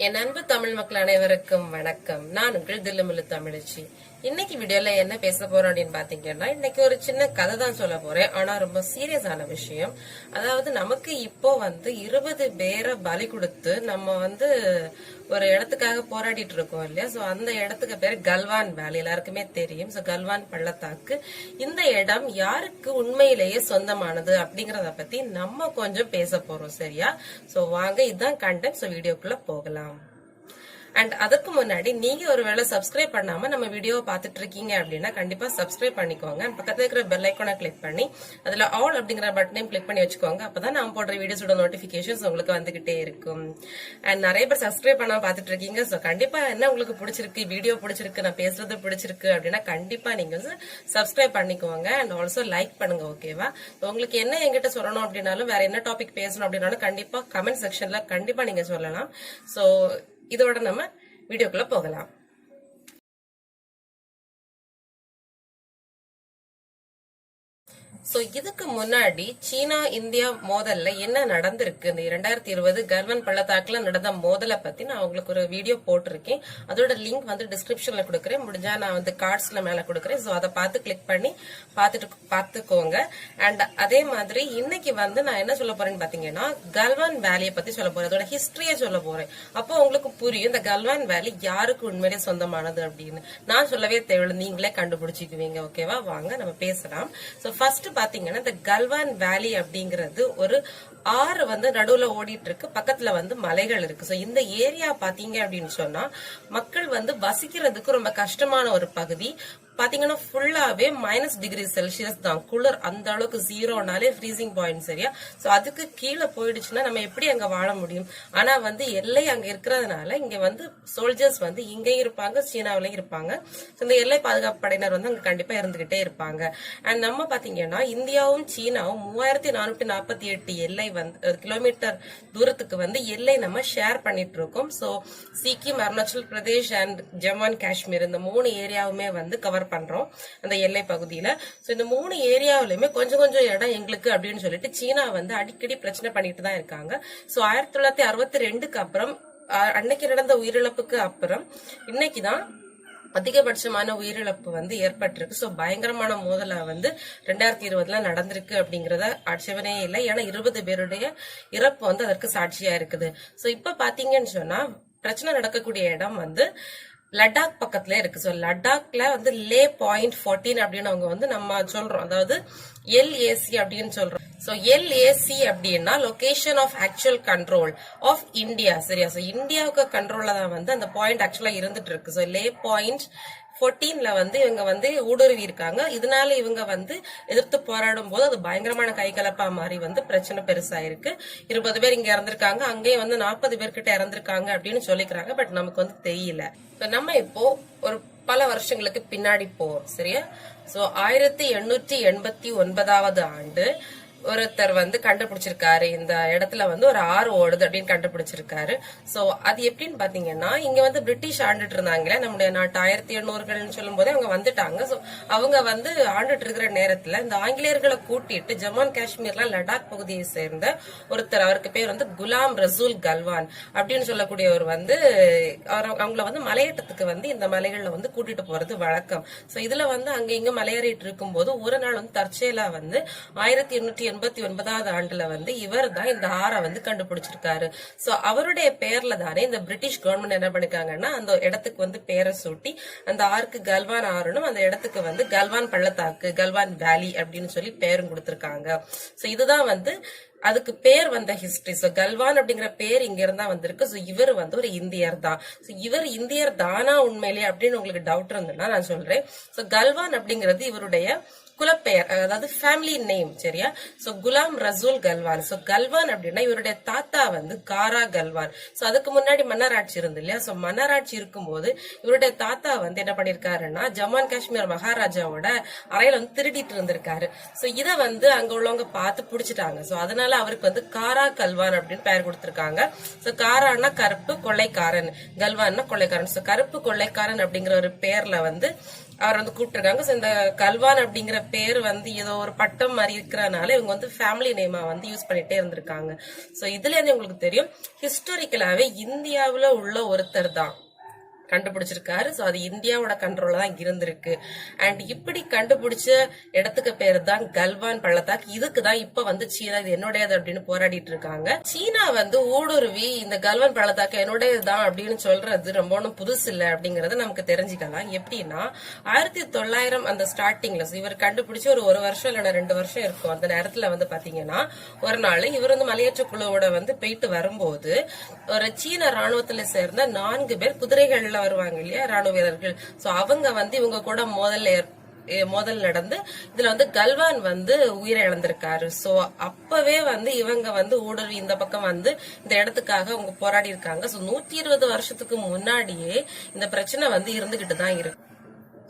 என் அன்பு தமிழ் மக்கள் அனைவருக்கும் வணக்கம். நான் உங்கள் தில்லுமுல்லு தமிழச்சி. இன்னைக்கு வீடியோல என்ன பேச போறோம் அப்படின்னு பாத்தீங்கன்னா, இன்னைக்கு ஒரு சின்ன கதை தான் சொல்ல போறேன். ஆனா ரொம்ப சீரியஸான விஷயம். அதாவது நமக்கு இப்போ 20 பேரை பலி கொடுத்து நம்ம ஒரு இடத்துக்காக போராடிட்டு இருக்கோம் இல்லையா? சோ அந்த இடத்துக்கு பேர் கல்வான் வேலி, எல்லாருக்குமே தெரியும். சோ கல்வான் பள்ளத்தாக்கு, இந்த இடம் யாருக்கு உண்மையிலேயே சொந்தமானது அப்படிங்கறத பத்தி நம்ம கொஞ்சம் பேச போறோம், சரியா? சோ வாங்க, இதுதான் கண்டென்ட். சோ வீடியோக்குள்ள போகலாம். அண்ட் அதுக்கு முன்னாடி நீங்க ஒருவேளை சப்ஸ்கிரைப் பண்ணாம நம்ம வீடியோவை பாத்துட்டு இருக்கீங்க அப்படின்னா கண்டிப்பா சப்ஸ்கிரைப் பண்ணிக்கோங்க. பக்கத்துல இருக்கிற பெல் ஐக்கானை கிளிக் பண்ணி அதுல ஆல் அப்படிங்கிற பட்டனையும் கிளிக் பண்ணி வச்சுக்கோங்க. அப்பதான் நான் போடுற வீடியோஸோட நோட்டிபிகேஷன்ஸ் உங்களுக்கு வந்துகிட்டே இருக்கும். அண்ட் நிறைய பேர் சப்ஸ்கிரைப் பண்ணாம பாத்துட்டு இருக்கீங்க. சோ கண்டிப்பா என்ன உங்களுக்கு பிடிச்சிருக்கு, வீடியோ பிடிச்சிருக்கு, நான் பேசுறது பிடிச்சிருக்கு அப்படின்னா கண்டிப்பா நீங்க சப்ஸ்கிரைப் பண்ணிக்கோங்க. அண்ட் ஆல்சோ லைக் பண்ணுங்க, ஓகேவா? உங்களுக்கு என்ன என்கிட்ட சொல்லணும் அப்படின்னாலும், வேற என்ன டாபிக் பேசணும் அப்படின்னாலும் கண்டிப்பா கமெண்ட் செக்ஷன்ல கண்டிப்பா நீங்க சொல்லலாம். சோ இதோட நம்ம வீடியோக்குள்ள போகலாம். சோ இதுக்கு முன்னாடி சீனா இந்தியா மோதல்ல என்ன நடந்திருக்கு, இந்த 2020 கல்வான் பள்ளத்தாக்குல நடந்த மோதலை பத்தி நான் உங்களுக்கு ஒரு வீடியோ போட்டிருக்கேன். அதோட லிங்க் டிஸ்கிரிப்ஷன்ல கொடுக்குறேன். முடிஞ்சா நான் கார்ட்ஸ்ல மேல கொடுக்குறேன். சோ அதை பார்த்து கிளிக் பண்ணி பாத்துக்கோங்க. அண்ட் அதே மாதிரி இன்னைக்கு நான் என்ன சொல்ல போறேன்னு பாத்தீங்கன்னா, கல்வான் வேலியை பத்தி சொல்ல போறேன். அதோட ஹிஸ்டரியை சொல்ல போறேன். அப்போ உங்களுக்கு புரியும் இந்த கல்வான் வேலி யாருக்கு உண்மையிலே சொந்தமானது அப்படின்னு. நான் சொல்லவே தேவையில்லை, நீங்களே கண்டுபிடிச்சிக்குவீங்க, ஓகேவா? வாங்க நம்ம பேசலாம். சோ ஃபர்ஸ்ட் பாத்தீங்கன்னா, இந்த கல்வான் வேலி அப்படிங்கிறது ஒரு ஆறு நடுவுல ஓடிட்டு இருக்கு. பக்கத்துல மலைகள் இருக்கு. சோ இந்த ஏரியா பாத்தீங்க அப்படின்னு சொன்னா மக்கள் வசிக்கிறதுக்கு ரொம்ப கஷ்டமான ஒரு பகுதி. பாத்தீங்கன்னா ஃபுல்லாவே -°C தான் குளிர். அந்த அளவுக்கு 0னாலே ஃப்ரீசிங் பாயிண்ட், சரியா? சோ அதுக்கு கீழே போயிடுச்சுன்னா நம்ம எப்படி அங்க வாழ முடியும்? ஆனா எல்லை அங்க இருக்கிறதுனால இங்க சோல்ஜர்ஸ் இங்கேயும் இருப்பாங்க, சீனாவிலையும் இருப்பாங்க. இந்த எல்லை பாதுகாப்பு படையினர் அங்க கண்டிப்பா இருந்துகிட்டே இருப்பாங்க. அண்ட் நம்ம பாத்தீங்கன்னா இந்தியாவும் சீனாவும் 3448 எல்லை கிலோமீட்டர் தூரத்துக்கு எல்லை நம்ம ஷேர் பண்ணிட்டு இருக்கோம். So Sikkim, Arunachal Pradesh and Jammu and Kashmir, இந்த 3 ஏரியாவுமே கவர் பண்றோம் அந்த எல்லை பகுதியில. சோ இந்த 3 ஏரியாவிலுமே கொஞ்சம் கொஞ்சம் இடம் எங்களுக்கு அப்படின்னு சொல்லிட்டு சீனா அடிக்கடி பிரச்சனை பண்ணிட்டு தான் இருக்காங்க. சோ 1962க்கு அப்புறம், அன்னைக்கு நடந்த உயிரிழப்புக்கு அப்புறம் இன்னைக்குதான் அதிகபட்சமான உயிரிழப்பு ஏற்பட்டிருக்கு. சோ பயங்கரமான மோதல 2020ல நடந்திருக்கு அப்படிங்கறத ஆட்சேபனே இல்லை. ஏன்னா 20 பேருடைய இறப்பு அதற்கு சாட்சியா இருக்குது. சோ இப்ப பாத்தீங்கன்னு சொன்னா பிரச்சனை நடக்கக்கூடிய இடம் லடாக் பக்கத்துல இருக்கு. சோ லடாக்ல லே பாயிண்ட் 14 அப்படின்னு அவங்க நம்ம சொல்றோம். அதாவது LAC அப்படின்னு சொல்றோம். சோ LAC அப்படின்னா location of actual control of India, சரியா? சோ இந்தியாவுக்கு கண்ட்ரோல்ல தான் அந்த பாயிண்ட் ஆக்சுவலா இருந்துட்டு இருக்கு. சோ லே பாயிண்ட் 14ல இவங்க ஊடுருவி இருக்காங்க. இதனால இவங்க எதிர்த்து போராடும் போது அது பயங்கரமான கைகலப்பா மாறி பிரச்சனை பெருசாயிருக்கு. 20 பேர் இங்க இறந்திருக்காங்க, அங்கேயும் 40 பேர்கிட்ட இறந்திருக்காங்க அப்படின்னு சொல்லிக்கிறாங்க. பட் நமக்கு தெரியல. நம்ம இப்போ ஒரு பல வருஷங்களுக்கு பின்னாடி போவோம், சரியா? சோ 1889வது ஆண்டு ஒருத்தர் கண்டுபிடிச்சிருக்காரு, இந்த இடத்துல ஒரு ஆறு ஓடுது அப்படின்னு கண்டுபிடிச்சிருக்காரு. சோ அது எப்படின்னு பாத்தீங்கன்னா, இங்க பிரிட்டிஷ் ஆண்டுட்டு இருந்தாங்களே நம்முடைய நாட்டு 1800கள் சொல்லும் போதே அவங்க வந்துட்டாங்க. சோ அவங்க ஆண்டுட்டு இருக்கிற நேரத்துல இந்த ஆங்கிலேயர்களை கூட்டிட்டு ஜம்மு அண்ட் காஷ்மீர்ல லடாக் பகுதியை சேர்ந்த ஒருத்தர், அவருக்கு பேர் குலாம் ரசூல் கல்வான் அப்படின்னு சொல்லக்கூடியவர் அவங்கள மலையேற்றத்துக்கு இந்த மலைகள்ல கூட்டிட்டு போறது வழக்கம். சோ இதுல அங்க இங்க மலையேறிட்டு இருக்கும் போது ஒரு நாள் தற்செயலா 1889வது ஆண்டுல இவர் தான் இந்த ஆறை கண்டுபிடிச்சிருக்காரு. சோ அவருடைய பேர்ல தானே இந்த பிரிட்டிஷ் கவர்மெண்ட் என்ன பண்ணிருக்காங்கன்னா அந்த இடத்துக்கு பேரை சூட்டி அந்த ஆறுக்கு கல்வான் ஆறுனும், அந்த இடத்துக்கு கல்வான் பள்ளத்தாக்கு, கல்வான் வேலி அப்படின்னு சொல்லி பேரும் கொடுத்திருக்காங்க. சோ இதுதான் அதுக்கு பேர் ஹிஸ்டரி. சோ கல்வான் அப்படிங்கிற பேர் இங்க இருந்தா வந்திருக்கு. சோ இவர் ஒரு இந்தியர் தான். சோ இவர் இந்தியர் தானா உண்மையிலேயே அப்படின்னு உங்களுக்கு டவுட் இருந்ததுன்னா நான் சொல்றேன். சோ கல்வான் அப்படிங்கிறது இவருடைய குலப்பெயர், அதாவது ஃபேமிலி நேம், சரியா? சோ குலாம் ரசூல் கல்வான். சோ கல்வான் அப்படின்னா இவருடைய தாத்தா காரா கல்வான். சோ அதுக்கு முன்னாடி மன்னராட்சி இருந்து இல்லையா? சோ மன்னராட்சி இருக்கும்போது இவருடைய தாத்தா என்ன பண்ணிருக்காருன்னா ஜம்மு அண்ட் காஷ்மீர் மகாராஜாவோட அறையில திருடிட்டு இருந்திருக்காரு. சோ இத அங்க உள்ளவங்க பார்த்து புடிச்சிட்டாங்க. சோ அதனால அவருக்கு காரா கல்வான் அப்படின்னு பெயர் கொடுத்திருக்காங்க. சோ காரான்னா கருப்பு, கொள்ளைக்காரன், கல்வான்னா கொள்ளைக்காரன். சோ கருப்பு கொள்ளைக்காரன் அப்படிங்கிற ஒரு பேர்ல அவர் வந்து கூப்பிட்டுருக்காங்க. ஸோ இந்த கல்வான் அப்படிங்கிற பேர் வந்து ஏதோ ஒரு பட்டம் மாதிரி இருக்கிறனால இவங்க வந்து ஃபேமிலி நேமா வந்து யூஸ் பண்ணிட்டே இருந்திருக்காங்க. ஸோ இதுல இருந்து உங்களுக்கு தெரியும் ஹிஸ்டாரிக்கலாவே இந்தியாவுல உள்ள ஒருத்தர் தான் கண்டுபிடிச்சிருக்காரு. சோ அது இந்தியாவோட கண்ட்ரோல்ல தான் இருந்திருக்கு. அண்ட் இப்படி கண்டுபிடிச்ச இடத்துக்கு பேரு தான் கல்வான் பள்ளத்தாக்கு. இதுக்கு தான் இப்ப வந்து சீனா இது என்னுடையது அப்படின்னு போராடிட்டு இருக்காங்க. சீனா வந்து ஊடுருவி இந்த கல்வான் பள்ளத்தாக்கு என்னுடையதுதான் அப்படின்னு சொல்றது ரொம்ப ஒன்றும் புதுசு இல்ல அப்படிங்கறத நமக்கு தெரிஞ்சுக்கலாம். எப்படின்னா 1900 அந்த ஸ்டார்டிங்ல இவர் கண்டுபிடிச்சு ஒரு வருஷம் இல்லைன்னா 2 வருஷம் இருக்கும். அந்த நேரத்துல வந்து பாத்தீங்கன்னா ஒரு நாள் இவர் வந்து மலையேற்ற குழுவோட வந்து போயிட்டு வரும்போது ஒரு சீன ராணுவத்துல சேர்ந்த 4 பேர் குதிரைகள்ல வருவாங்க இல்லையா ராணுவ வீரர்கள். சோ அவங்க வந்து இவங்க கூட மோதல் நடந்து இதுல வந்து கல்வான் வந்து உயிரை இழந்திருக்காரு. சோ அப்பவே வந்து இவங்க வந்து ஊடுருவி இந்த பக்கம் வந்து இந்த இடத்துக்காக அவங்க போராடி இருக்காங்க. சோ 120 வருஷத்துக்கு முன்னாடியே இந்த பிரச்சனை வந்து இருந்துகிட்டு தான் இருக்கு.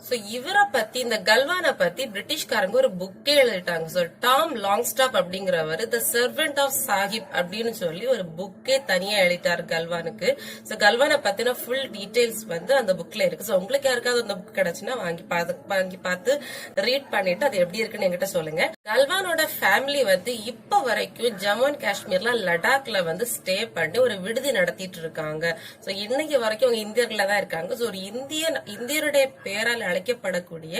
சோ இவரை பத்தி இந்த கல்வானை பத்தி பிரிட்டிஷ்காரங்க ஒரு புக்கே எழுதிட்டாங்க. சோ டாம் லாங்ஸ்டாப் அப்படிங்கிறவர் த சர்வெண்ட் ஆஃப் சாஹிப் அப்படின்னு சொல்லி ஒரு புக்கே தனியா எழுதிட்டாரு கல்வானுக்கு. சோ கல்வானை பத்தின ஃபுல் டீடைல்ஸ் வந்து அந்த புக்ல இருக்கு. சோ உங்களுக்கு யாருக்காவது அந்த புக் கிடைச்சுன்னா வாங்கி பார்த்து ரீட் பண்ணிட்டு அது எப்படி இருக்குன்னு என்கிட்ட சொல்லுங்க. கல்வானோட ஃபேமிலி வந்து இப்ப வரைக்கும் ஜம்மு அண்ட் காஷ்மீர்ல லடாக்ல வந்து ஸ்டே பண்ணி ஒரு விடுதி நடத்திட்டு இருக்காங்க. சோ இன்னைக்கு வரைக்கும் அவங்க இந்தியர்கள தான் இருக்காங்க. சோ ஒரு இந்தியருடைய பேரால் அழைக்கப்படக்கூடிய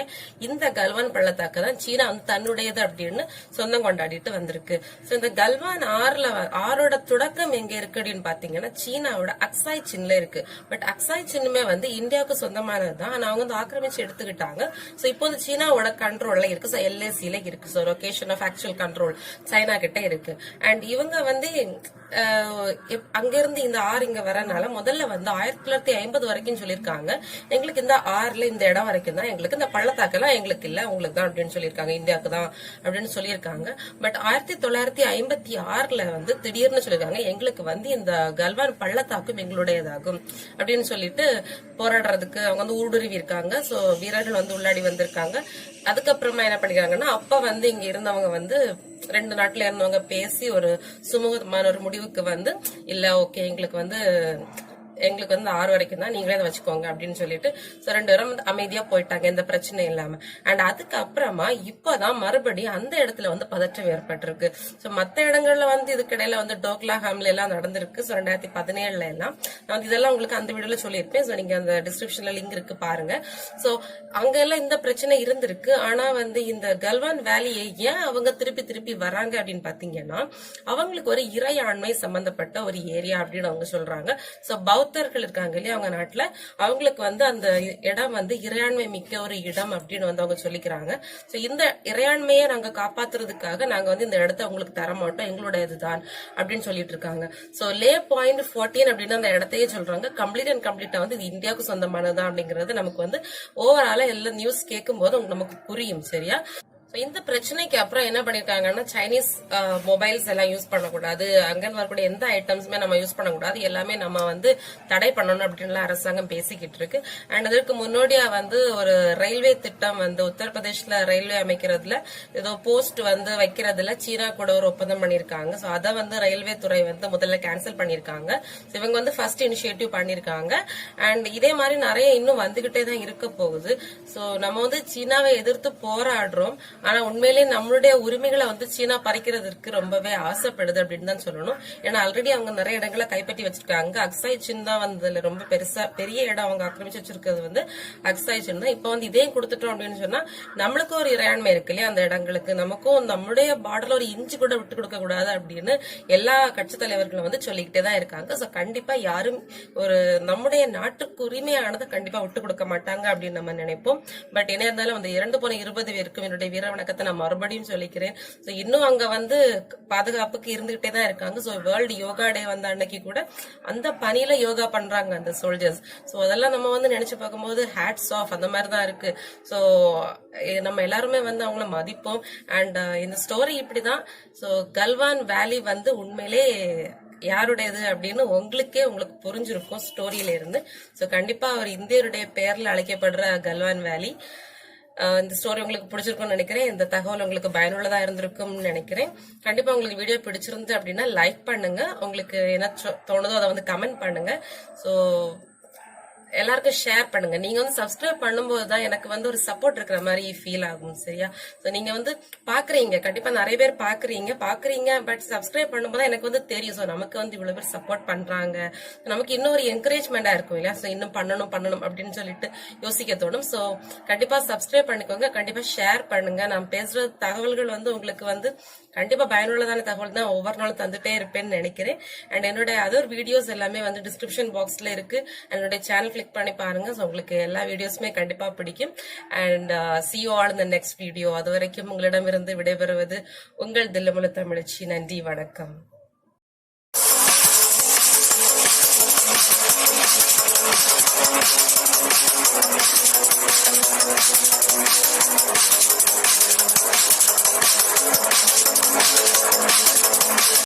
இந்த கல்வான் பள்ளத்தாக்கு தான் சீனா வந்து தன்னுடையது அப்படின்னு சொந்தம் கொண்டாடிட்டு வந்திருக்கு. சோ இந்த கல்வான் ஆறோட தொடக்கம் எங்க இருக்கு அப்படின்னு பாத்தீங்கன்னா சீனாவோட அக்சாய் சின்ல இருக்கு. பட் அக்சாய் சின்னுமே வந்து இந்தியாவுக்கு சொந்தமானதுதான். ஆனா அவங்க வந்து ஆக்கிரமிச்சு எடுத்துக்கிட்டாங்க. சோ இப்போ வந்து சீனாவோட கண்ட்ரோல்ல இருக்கு. சோ LACல இருக்கு. So location of actual control China கிட்ட இருக்கு. அண்ட் இவங்க வந்து அங்க இருந்து இந்த ஆறு இங்க வரனால முதல்ல வந்து 1950 வரைக்கும் சொல்லிருக்காங்க எங்களுக்கு இந்த ஆறுல இந்த இடம் வரைக்கும் தான் எங்களுக்கு, இந்த பள்ளத்தாக்கெல்லாம் எங்களுக்கு இல்ல உங்களுக்கு தான் அப்படின்னு சொல்லியிருக்காங்க, இந்தியாவுக்கு தான் அப்படின்னு சொல்லியிருக்காங்க. பட் 1956 வந்து திடீர்னு சொல்லிருக்காங்க எங்களுக்கு வந்து இந்த கல்வான் பள்ளத்தாக்கும் எங்களுடையதாகும் அப்படின்னு சொல்லிட்டு போராடுறதுக்கு அவங்க வந்து ஊடுருவி இருக்காங்க. சோ வீரர்கள் வந்து உள்ளாடி வந்திருக்காங்க. அதுக்கப்புறமா என்ன பண்ணிக்கிறாங்கன்னா அப்ப வந்து இங்க இருந்தவங்க வந்து 2 நாட்டுல இருந்தவங்க பேசி ஒரு சுமூகமான ஒரு முடிவுக்கு வந்து இல்ல ஓகே எங்களுக்கு வந்து 6 வரைக்கும் தான் நீங்களே அதை வச்சுக்கோங்க அப்படின்னு சொல்லிட்டு 2 பேரும் அமைதியா போயிட்டாங்க எந்த பிரச்சனை இல்லாம. அண்ட் அதுக்கப்புறமா இப்பதான் மறுபடியும் அந்த இடத்துல வந்து பதற்றம் ஏற்பட்டிருக்கு. சோ மத்த இடங்கள்ல வந்து இதுக்கிடையில வந்து டோக்லா ஹாம்ல எல்லாம் நடந்திருக்கு. சோ 2017 எல்லாம் நான் இதெல்லாம் உங்களுக்கு அந்த வீடியோல சொல்லியிருப்பேன். சோ நீங்க அந்த டிஸ்கிரிப்ஷன்ல லிங்க் இருக்கு பாருங்க. சோ அங்க எல்லாம் இந்த பிரச்சனை இருந்திருக்கு. ஆனா வந்து இந்த கல்வான் வேலியை ஏன் அவங்க திருப்பி வராங்க அப்படின்னு பாத்தீங்கன்னா அவங்களுக்கு ஒரு இறையாண்மை சம்பந்தப்பட்ட ஒரு ஏரியா அப்படின்னு அவங்க சொல்றாங்க. சோ பௌத்தர்கள் இருக்காங்க இல்லையா அவங்க நாட்டுல அவங்களுக்கு வந்து அந்த இடம் வந்து இறையாண்மை மிக்க ஒரு இடம் அப்படின்னு வந்து அவங்க சொல்லிக்கிறாங்க. சோ இந்த இறையாண்மையை நாங்க காப்பாத்துறதுக்காக நாங்க வந்து இந்த இடத்த உங்களுக்கு தர மாட்டோம் எங்களோட இதுதான் அப்படின்னு சொல்லிட்டு இருக்காங்க. சோ லே பாயிண்ட் 14 அப்படின்னு அந்த இடத்தையே சொல்றாங்க. கம்ப்ளீட்டா வந்து இது இந்தியாவுக்கு சொந்தமானதான் அப்படிங்கறது நமக்கு வந்து ஓவராலா எல்லா நியூஸ் கேட்கும் போது நமக்கு புரியும். சரியா? இந்த பிரச்சனைக்கு அப்புறம் என்ன பண்ணிருக்காங்கன்னா சைனீஸ் மொபைல்ஸ் எல்லாம் யூஸ் பண்ணக்கூடாது, அங்க வரக்கூடிய எந்த ஐட்டம்ஸுமே நம்ம யூஸ் பண்ணக்கூடாது, எல்லாமே நம்ம வந்து தடை பண்ணணும் அப்படின்னு அரசாங்கம் பேசிக்கிட்டு இருக்கு. அண்ட் அதற்கு முன்னோடியா வந்து ஒரு ரயில்வே திட்டம் வந்து உத்தரப்பிரதேஷ்ல ரயில்வே அமைக்கிறதுல ஏதோ போஸ்ட் வந்து வைக்கிறதுல சீனா கூட ஒரு ஒப்பந்தம் பண்ணிருக்காங்க. சோ அதை வந்து ரயில்வே துறை வந்து முதல்ல கேன்சல் பண்ணிருக்காங்க. இவங்க வந்து ஃபர்ஸ்ட் இனிஷியேட்டிவ் பண்ணிருக்காங்க. அண்ட் இதே மாதிரி நிறைய இன்னும் வந்துகிட்டே தான் இருக்க போகுது. சோ நம்ம வந்து சீனாவை எதிர்த்து போராடுறோம். ஆனா உண்மையிலேயே நம்மளுடைய உரிமைகளை வந்து சீனா பறிக்கிறதுக்கு ரொம்பவே ஆசைப்படுது அப்படின்னு தான் சொல்லணும். ஏன்னா ஆல்ரெடி அவங்க நிறைய இடங்களை கைப்பற்றி வச்சிருக்காங்க. அக்சாய் சின் தான் வந்து ரொம்ப பெரிய இடம் அவங்க ஆக்கிரமிச்சு வச்சிருக்கிறது வந்து அக்சாய் சின் தான். இப்ப வந்து இதையும் கொடுத்துட்டோம் அப்படின்னு சொன்னா நம்மளுக்கும் ஒரு இறையாண்மை இருக்கு இல்லையா அந்த இடங்களுக்கு, நமக்கும் நம்முடைய பார்டர்ல ஒரு இன்ச்சு கூட விட்டு கொடுக்க கூடாது அப்படின்னு எல்லா கட்சி தலைவர்களும் வந்து சொல்லிக்கிட்டே தான் இருக்காங்க. சோ கண்டிப்பா யாரும் ஒரு நம்முடைய நாட்டுக்கு உரிமையானதை கண்டிப்பா விட்டு கொடுக்க மாட்டாங்க அப்படின்னு நம்ம நினைப்போம். பட் என்ன இருந்தாலும் அந்த 20 பேருக்கும் என்னுடைய வீர வணக்கத்தை நான் மறுபடியும் சொல்லிக்கிறேன். சோ இன்னும் அங்க வந்து பாதுகாப்புக்கு இருந்துகிட்டே தான் இருக்காங்க. சோ வேர்ல்டு யோகா டே வந்த அன்னைக்கு கூட அந்த பணியில யோகா பண்றாங்க அந்த சோல்ஜர்ஸ். சோ அதெல்லாம் நம்ம வந்து நினைச்சு பார்க்கும்போது ஹேட்ஸ் ஆஃப் அந்த மாதிரி தான் இருக்கு. சோ நம்ம எல்லாருமே வந்து அவங்கள மதிப்போம். அண்ட் இந்த ஸ்டோரி இப்படிதான். சோ கல்வான் வேலி வந்து உண்மையிலே யாருடையது அப்படின்னு உங்களுக்கு புரிஞ்சிருக்கும் ஸ்டோரியில இருந்து. சோ கண்டிப்பா அவர் இந்தியருடைய பெயர்ல அழைக்கப்படுற கல்வான் வேலி. இந்த ஸ்டோரி உங்களுக்கு பிடிச்சிருக்கும்னு நினைக்கிறேன். இந்த தகவல் உங்களுக்கு பயனுள்ளதா இருந்திருக்கும்னு நினைக்கிறேன். கண்டிப்பா உங்களுக்கு வீடியோ பிடிச்சிருந்து அப்படின்னா லைக் பண்ணுங்க. உங்களுக்கு என்ன தோணுதோ அதை வந்து கமெண்ட் பண்ணுங்க. சோ எல்லாருக்கும் ஷேர் பண்ணுங்க. நீங்க வந்து சப்ஸ்கிரைப் பண்ணும்போது தான் எனக்கு வந்து ஒரு சப்போர்ட் இருக்கிற மாதிரி ஃபீல் ஆகும். சரியா? சோ நீங்க வந்து பாக்குறீங்க, கண்டிப்பா நிறைய பேர் பாக்குறீங்க பட் சப்ஸ்கிரைப் பண்ணும்போது எனக்கு வந்து தெரியும். சோ நமக்கு வந்து இவ்வளவு பேர் சப்போர்ட் பண்றாங்க, நமக்கு இன்னும் ஒரு என்கரேஜ்மெண்டா இருக்கும் இல்லையா? சோ இன்னும் பண்ணணும் அப்படின்னு சொல்லிட்டு யோசிக்க தோணும். சோ கண்டிப்பா சப்ஸ்கிரைப் பண்ணிக்கோங்க, கண்டிப்பா ஷேர் பண்ணுங்க. நான் பேசுற தகவல்கள் வந்து உங்களுக்கு வந்து கண்டிப்பா பயனுள்ளதான தகவல் தான் ஒவ்வொரு நாளும் தந்துட்டே இருப்பேன்னு நினைக்கிறேன். அண்ட் என்னோட அதர் வீடியோஸ் எல்லாமே வந்து டிஸ்கிரிப்ஷன் பாக்ஸ்ல இருக்கு. என்னோட சேனல் கிளிக் பண்ணி பாருங்க. ஸோ உங்களுக்கு எல்லா வீடியோஸுமே கண்டிப்பா பிடிக்கும். And see you all in the next video. அது வரைக்கும் உங்களிடமிருந்து விடைபெறுவது உங்கள் தில்லுமுழு தமிழச்சி. நன்றி, வணக்கம்.